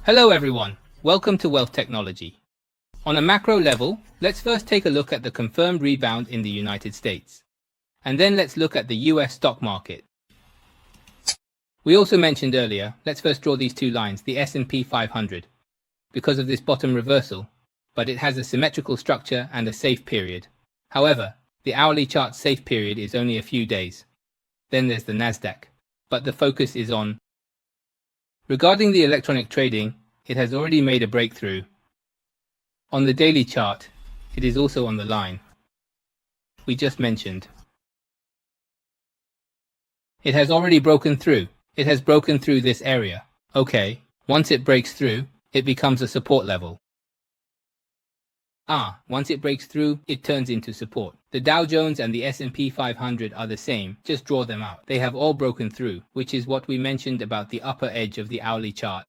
Hello everyone, welcome to Wealth Technology. On a macro level, let's first take a look at the confirmed rebound in the United States. And then let's look at the US stock market. We also mentioned earlier, let's first draw these two lines, the S&P 500, because of this bottom reversal, but it has a symmetrical structure and a safe period. However, the hourly chart safe period is only a few days. Then there's the Nasdaq, but the focus is on. Regarding the electronic trading, it has already made a breakthrough. On the daily chart, it is also on the line we just mentioned. It has already broken through. It has broken through this area. Okay, once it breaks through, it becomes a support level. Once it breaks through, it turns into support. The Dow Jones and the S&P 500 are the same, just draw them out. They have all broken through, which is what we mentioned about the upper edge of the hourly chart.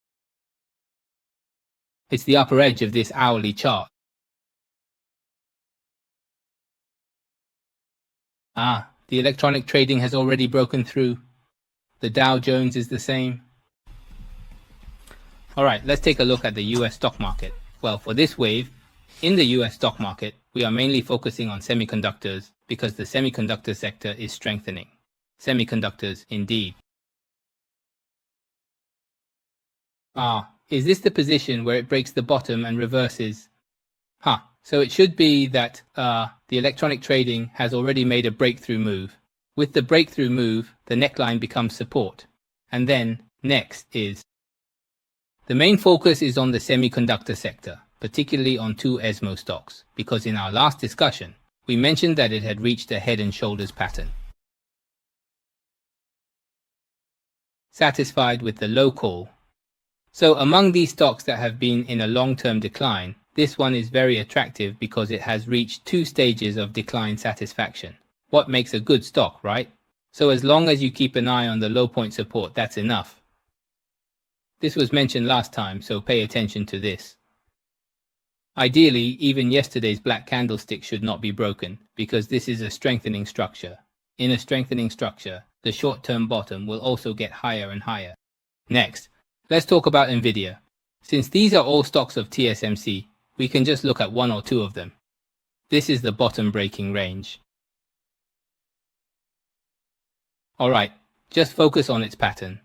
It's the upper edge of this hourly chart. The electronic trading has already broken through. The Dow Jones is the same. Alright, let's take a look at the US stock market. Well, for this wave, in the US stock market, we are mainly focusing on semiconductors because the semiconductor sector is strengthening. Semiconductors, indeed. Is this the position where it breaks the bottom and reverses? So it should be that the electronic trading has already made a breakthrough move. With the breakthrough move, the neckline becomes support. And then, next is. The main focus is on the semiconductor sector, particularly on two ESMO stocks, because in our last discussion, we mentioned that it had reached a head and shoulders pattern. Satisfied with the low call. So among these stocks that have been in a long-term decline, this one is very attractive because it has reached two stages of decline satisfaction. What makes a good stock, right? So as long as you keep an eye on the low point support, that's enough. This was mentioned last time, so pay attention to this. Ideally, even yesterday's black candlestick should not be broken, because this is a strengthening structure. In a strengthening structure, the short-term bottom will also get higher and higher. Next, let's talk about NVIDIA. Since these are all stocks of TSMC, we can just look at one or two of them. This is the bottom breaking range. Alright, just focus on its pattern.